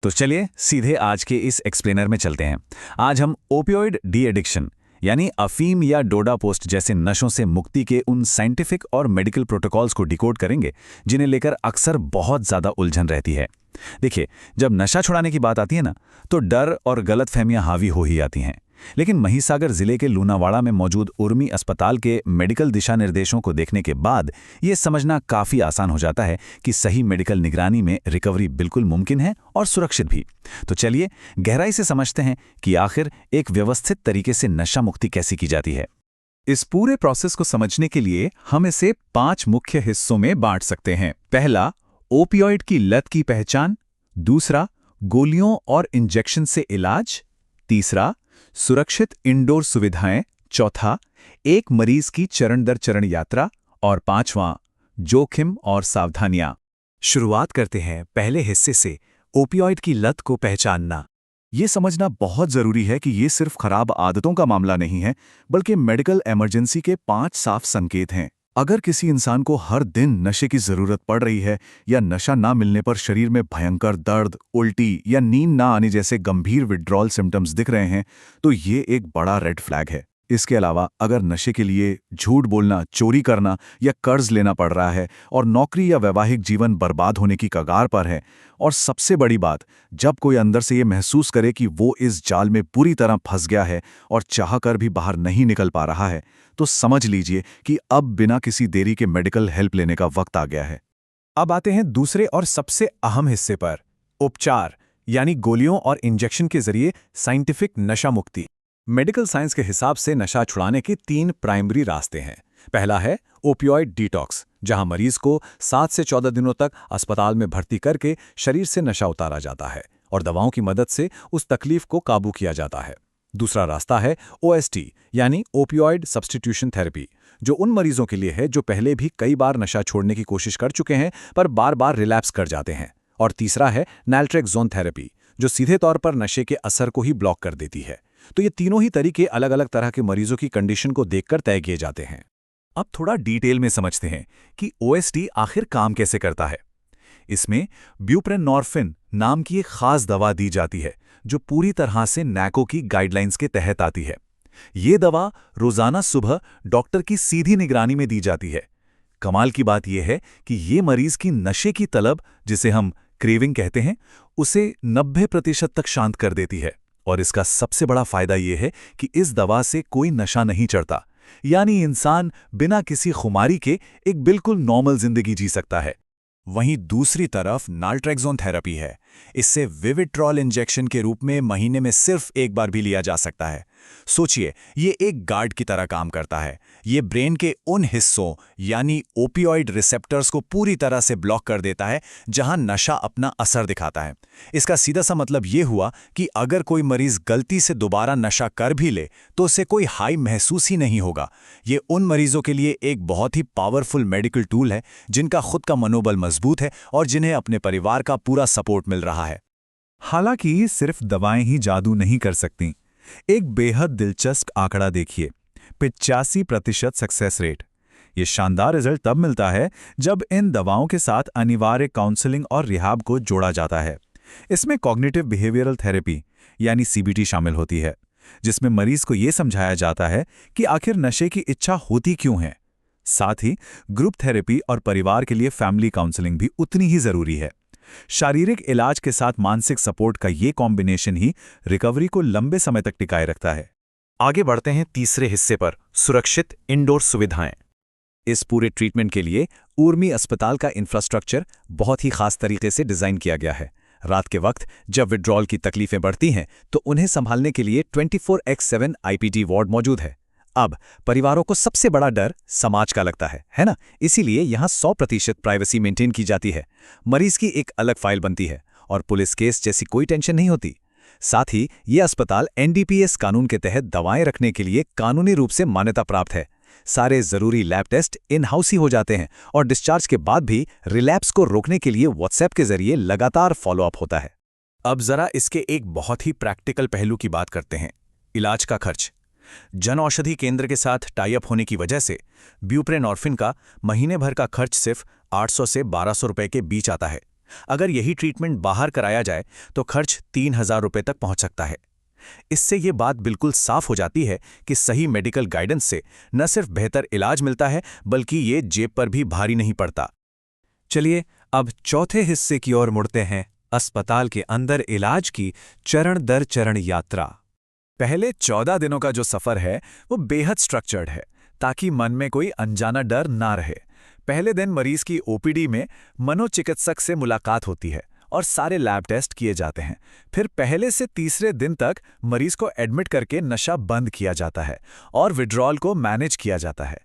तो चलिए सीधे आज के इस एक्सप्लेनर में चलते हैं। आज हम ओपियोइड डी एडिक्शन यानी अफीम या डोडा पोस्ट जैसे नशों से मुक्ति के उन साइंटिफिक और मेडिकल प्रोटोकॉल्स को डिकोड करेंगे जिन्हें लेकर अक्सर बहुत ज़्यादा उलझन रहती है। देखिए, जब नशा छुड़ाने की बात आती है ना, तो डर और गलतफहमियां हावी हो ही आती हैं। लेकिन महिसागर जिले के लूनावाड़ा में मौजूद उर्मी अस्पताल के मेडिकल दिशा निर्देशों को देखने के बाद ये समझना काफ़ी आसान हो जाता है कि सही मेडिकल निगरानी में रिकवरी बिल्कुल मुमकिन है और सुरक्षित भी। तो चलिए गहराई से समझते हैं कि आखिर एक व्यवस्थित तरीके से नशा मुक्ति कैसे की जाती है। इस पूरे प्रोसेस को समझने के लिए हम इसे 5 मुख्य हिस्सों में बांट सकते हैं। पहला, ओपियोइड की लत की पहचान। दूसरा, गोलियों और इंजेक्शन से इलाज। तीसरा, सुरक्षित इंडोर सुविधाएं। चौथा, एक मरीज की चरण दर चरण यात्रा। और पांचवां, जोखिम और सावधानियां। शुरुआत करते हैं पहले हिस्से से, ओपियोइड की लत को पहचानना। ये समझना बहुत जरूरी है कि ये सिर्फ खराब आदतों का मामला नहीं है, बल्कि मेडिकल इमरजेंसी के 5 साफ संकेत हैं। अगर किसी इंसान को हर दिन नशे की जरूरत पड़ रही है या नशा ना मिलने पर शरीर में भयंकर दर्द, उल्टी या नींद ना आने जैसे गंभीर विड्रॉल सिम्टम्स दिख रहे हैं, तो ये एक बड़ा रेड फ्लैग है। इसके अलावा अगर नशे के लिए झूठ बोलना, चोरी करना या कर्ज लेना पड़ रहा है और नौकरी या वैवाहिक जीवन बर्बाद होने की कगार पर है, और सबसे बड़ी बात, जब कोई अंदर से ये महसूस करे कि वो इस जाल में पूरी तरह फंस गया है और चाहकर भी बाहर नहीं निकल पा रहा है, तो समझ लीजिए कि अब बिना किसी देरी के मेडिकल हेल्प लेने का वक्त आ गया है। अब आते हैं दूसरे और सबसे अहम हिस्से पर, उपचार यानी गोलियों और इंजेक्शन के जरिए साइंटिफिक नशा मुक्ति। मेडिकल साइंस के हिसाब से नशा छुड़ाने के 3 प्राइमरी रास्ते हैं। पहला है ओपियोइड डिटॉक्स, जहां मरीज को 7 से 14 दिनों तक अस्पताल में भर्ती करके शरीर से नशा उतारा जाता है और दवाओं की मदद से उस तकलीफ को काबू किया जाता है। दूसरा रास्ता है ओएसटी यानी ओपियोइड सब्स्टिट्यूशन थेरेपी, जो उन मरीजों के लिए है जो पहले भी कई बार नशा छोड़ने की कोशिश कर चुके हैं पर बार बार रिलैप्स कर जाते हैं। और तीसरा है नैल्ट्रेक्सोन थेरेपी, जो सीधे तौर पर नशे के असर को ही ब्लॉक कर देती है। तो ये तीनों ही तरीके अलग अलग तरह के मरीजों की कंडीशन को देखकर तय किए जाते हैं। अब थोड़ा डिटेल में समझते हैं कि ओएसटी आखिर काम कैसे करता है। इसमें ब्यूप्रेनॉर्फिन नाम की एक खास दवा दी जाती है जो पूरी तरह से नैको की गाइडलाइंस के तहत आती है। ये दवा रोजाना सुबह डॉक्टर की सीधी निगरानी में दी जाती है। कमाल की बात यह है कि ये मरीज की नशे की तलब, जिसे हम क्रेविंग कहते हैं, उसे 90% तक शांत कर देती है। और इसका सबसे बड़ा फायदा यह है कि इस दवा से कोई नशा नहीं चढ़ता, यानी इंसान बिना किसी खुमारी के एक बिल्कुल नॉर्मल जिंदगी जी सकता है। वहीं दूसरी तरफ नाल्ट्रेक्सोन थेरेपी है। इससे विविट्रॉल इंजेक्शन के रूप में महीने में सिर्फ एक बार भी लिया जा सकता है। सोचिए, ये एक गार्ड की तरह काम करता है। ये ब्रेन के उन हिस्सों यानी ओपियोइड रिसेप्टर्स को पूरी तरह से ब्लॉक कर देता है जहां नशा अपना असर दिखाता है। इसका सीधा सा मतलब ये हुआ कि अगर कोई मरीज गलती से दोबारा नशा कर भी ले तो उसे कोई हाई महसूस ही नहीं होगा। ये उन मरीजों के लिए एक बहुत ही पावरफुल मेडिकल टूल है जिनका खुद का मनोबल मजबूत है और जिन्हें अपने परिवार का पूरा सपोर्ट मिल रहा है। हालांकि सिर्फ दवाएं ही जादू नहीं कर सकती। एक बेहद दिलचस्प आंकड़ा देखिए, 85% सक्सेस रेट। ये शानदार रिजल्ट तब मिलता है जब इन दवाओं के साथ अनिवार्य काउंसलिंग और रिहाब को जोड़ा जाता है। इसमें कॉग्निटिव बिहेवियरल थेरेपी यानी सीबीटी शामिल होती है, जिसमें मरीज को ये समझाया जाता है कि आखिर नशे की इच्छा होती क्यों है। साथ ही ग्रुप थेरेपी और परिवार के लिए फैमिली काउंसलिंग भी उतनी ही जरूरी है। शारीरिक इलाज के साथ मानसिक सपोर्ट का ये कॉम्बिनेशन ही रिकवरी को लंबे समय तक टिकाए रखता है। आगे बढ़ते हैं तीसरे हिस्से पर, सुरक्षित इंडोर सुविधाएं। इस पूरे ट्रीटमेंट के लिए उर्मी अस्पताल का इंफ्रास्ट्रक्चर बहुत ही खास तरीके से डिजाइन किया गया है। रात के वक्त जब विड्रॉल की तकलीफें बढ़ती हैं तो उन्हें संभालने के लिए 24x7 आईपीटी वार्ड मौजूद है। अब परिवारों को सबसे बड़ा डर समाज का लगता है ना? इसीलिए यहाँ 100% प्राइवेसी मेंटेन की जाती है। मरीज की एक अलग फाइल बनती है और पुलिस केस जैसी कोई टेंशन नहीं होती। साथ ही ये अस्पताल एनडीपीएस कानून के तहत दवाएं रखने के लिए कानूनी रूप से मान्यता प्राप्त है। सारे जरूरी लैब टेस्ट इन हाउस ही हो जाते हैं और डिस्चार्ज के बाद भी रिलैप्स को रोकने के लिए व्हाट्सएप के जरिए लगातार फॉलोअप होता है। अब जरा इसके एक बहुत ही प्रैक्टिकल पहलू की बात करते हैं, इलाज का खर्च। जन औषधि केंद्र के साथ टाई अप होने की वजह से ब्यूप्रेनॉर्फिन का महीने भर का खर्च सिर्फ 800 से 1200 रुपए के बीच आता है। अगर यही ट्रीटमेंट बाहर कराया जाए तो खर्च 3,000 रुपये तक पहुंच सकता है। इससे ये बात बिल्कुल साफ हो जाती है कि सही मेडिकल गाइडेंस से न सिर्फ बेहतर इलाज मिलता है बल्कि ये जेब पर भी भारी नहीं पड़ता। चलिए अब चौथे हिस्से की ओर मुड़ते हैं, अस्पताल के अंदर इलाज की चरण दर चरण यात्रा। पहले 14 दिनों का जो सफ़र है वो बेहद स्ट्रक्चर्ड है ताकि मन में कोई अनजाना डर ना रहे। पहले दिन मरीज की ओपीडी में मनोचिकित्सक से मुलाकात होती है और सारे लैब टेस्ट किए जाते हैं। फिर पहले से तीसरे दिन तक मरीज को एडमिट करके नशा बंद किया जाता है और विड्रॉल को मैनेज किया जाता है।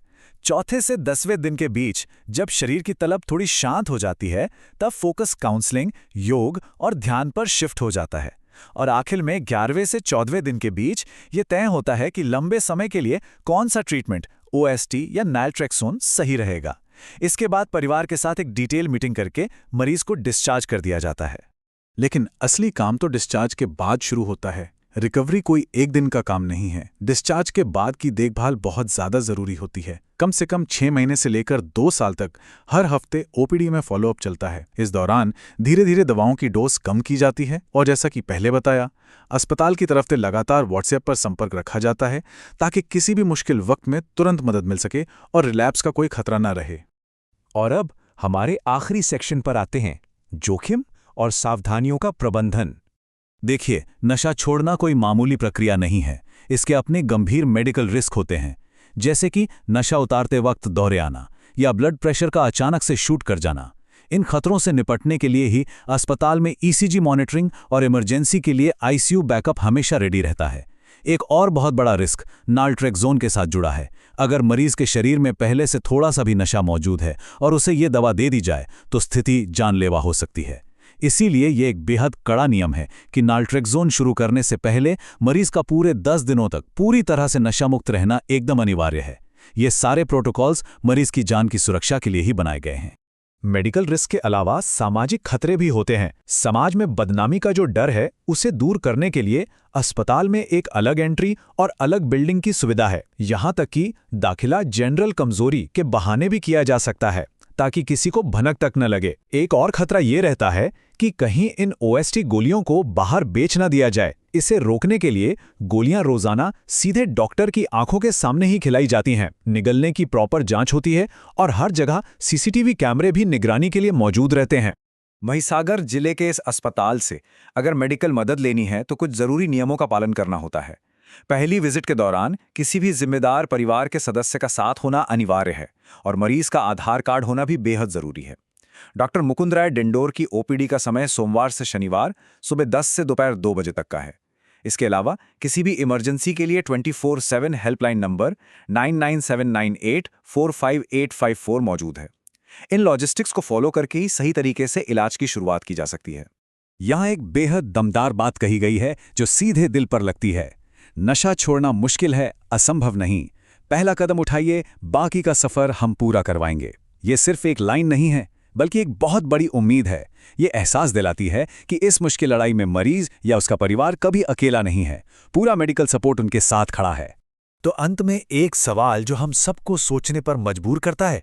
चौथे से 10वें दिन के बीच जब शरीर की तलब थोड़ी शांत हो जाती है तब फोकस काउंसलिंग, योग और ध्यान पर शिफ्ट हो जाता है। और आखिर में 11वें से 14वें दिन के बीच ये तय होता है कि लंबे समय के लिए कौन सा ट्रीटमेंट, ओएसटी या नाल्ट्रेक्सोन सही रहेगा। इसके बाद परिवार के साथ एक डिटेल मीटिंग करके मरीज को डिस्चार्ज कर दिया जाता है। लेकिन असली काम तो डिस्चार्ज के बाद शुरू होता है। रिकवरी कोई एक दिन का काम नहीं है। डिस्चार्ज के बाद की देखभाल बहुत ज़्यादा ज़रूरी होती है। कम से कम 6 महीने से लेकर 2 साल तक हर हफ्ते ओपीडी में फॉलोअप चलता है। इस दौरान धीरे धीरे दवाओं की डोज कम की जाती है और जैसा कि पहले बताया, अस्पताल की तरफ से लगातार व्हाट्सएप पर संपर्क रखा जाता है ताकि किसी भी मुश्किल वक्त में तुरंत मदद मिल सके और रिलैप्स का कोई खतरा न रहे। और अब हमारे आखिरी सेक्शन पर आते हैं, जोखिम और सावधानियों का प्रबंधन। देखिए, नशा छोड़ना कोई मामूली प्रक्रिया नहीं है। इसके अपने गंभीर मेडिकल रिस्क होते हैं, जैसे कि नशा उतारते वक्त दौरे आना या ब्लड प्रेशर का अचानक से शूट कर जाना। इन खतरों से निपटने के लिए ही अस्पताल में ईसीजी मॉनिटरिंग और इमरजेंसी के लिए आईसीयू बैकअप हमेशा रेडी रहता है। एक और बहुत बड़ा रिस्क नाल्ट्रेक्सोन के साथ जुड़ा है। अगर मरीज के शरीर में पहले से थोड़ा सा भी नशा मौजूद है और उसे ये दवा दे दी जाए तो स्थिति जानलेवा हो सकती है। इसीलिए ये एक बेहद कड़ा नियम है कि नाल्ट्रेक्सोन शुरू करने से पहले मरीज का पूरे 10 दिनों तक पूरी तरह से नशा मुक्त रहना एकदम अनिवार्य है। ये सारे प्रोटोकॉल्स मरीज की जान की सुरक्षा के लिए ही बनाए गए हैं। मेडिकल रिस्क के अलावा सामाजिक खतरे भी होते हैं। समाज में बदनामी का जो डर है उसे दूर करने के लिए अस्पताल में एक अलग एंट्री और अलग बिल्डिंग की सुविधा है। यहाँ तक कि दाखिला जनरल कमजोरी के बहाने भी किया जा सकता है ताकि किसी को भनक तक न लगे। एक और खतरा ये रहता है कि कहीं इन ओएसटी गोलियों को बाहर बेच ना दिया जाए। इसे रोकने के लिए गोलियां रोजाना सीधे डॉक्टर की आंखों के सामने ही खिलाई जाती हैं। निगलने की प्रॉपर जांच होती है और हर जगह सीसीटीवी कैमरे भी निगरानी के लिए मौजूद रहते हैं। महिसागर जिले के इस अस्पताल से अगर मेडिकल मदद लेनी है तो कुछ जरूरी नियमों का पालन करना होता है। पहली विजिट के दौरान किसी भी जिम्मेदार परिवार के सदस्य का साथ होना अनिवार्य है और मरीज का आधार कार्ड होना भी बेहद जरूरी है। डॉक्टर मुकुंद राय डिंडोर की ओपीडी का समय सोमवार से शनिवार सुबह 10 से दोपहर 2 बजे तक का है। इसके अलावा किसी भी इमरजेंसी के लिए 24/7 हेल्पलाइन नंबर 9979845854 मौजूद है। इन लॉजिस्टिक्स को फॉलो करके ही सही तरीके से इलाज की शुरुआत की जा सकती है। यहाँ एक बेहद दमदार बात कही गई है जो सीधे दिल पर लगती है। नशा छोड़ना मुश्किल है, असंभव नहीं। पहला कदम उठाइए, बाकी का सफर हम पूरा करवाएंगे। ये सिर्फ एक लाइन नहीं है बल्कि एक बहुत बड़ी उम्मीद है। ये एहसास दिलाती है कि इस मुश्किल लड़ाई में मरीज या उसका परिवार कभी अकेला नहीं है। पूरा मेडिकल सपोर्ट उनके साथ खड़ा है। तो अंत में एक सवाल जो हम सबको सोचने पर मजबूर करता है,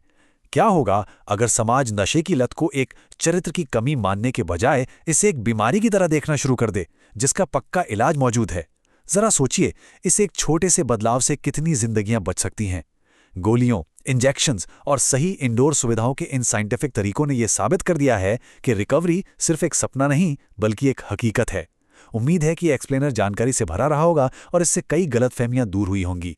क्या होगा अगर समाज नशे की लत को एक चरित्र की कमी मानने के बजाय इसे एक बीमारी की तरह देखना शुरू कर दे जिसका पक्का इलाज मौजूद है? जरा सोचिए, इस एक छोटे से बदलाव से कितनी जिंदगियां बच सकती हैं। गोलियों, इंजेक्शंस और सही इंडोर सुविधाओं के इन साइंटिफिक तरीकों ने यह साबित कर दिया है कि रिकवरी सिर्फ एक सपना नहीं बल्कि एक हकीकत है। उम्मीद है कि एक्सप्लेनर जानकारी से भरा रहा होगा और इससे कई गलतफहमियां दूर हुई होंगी।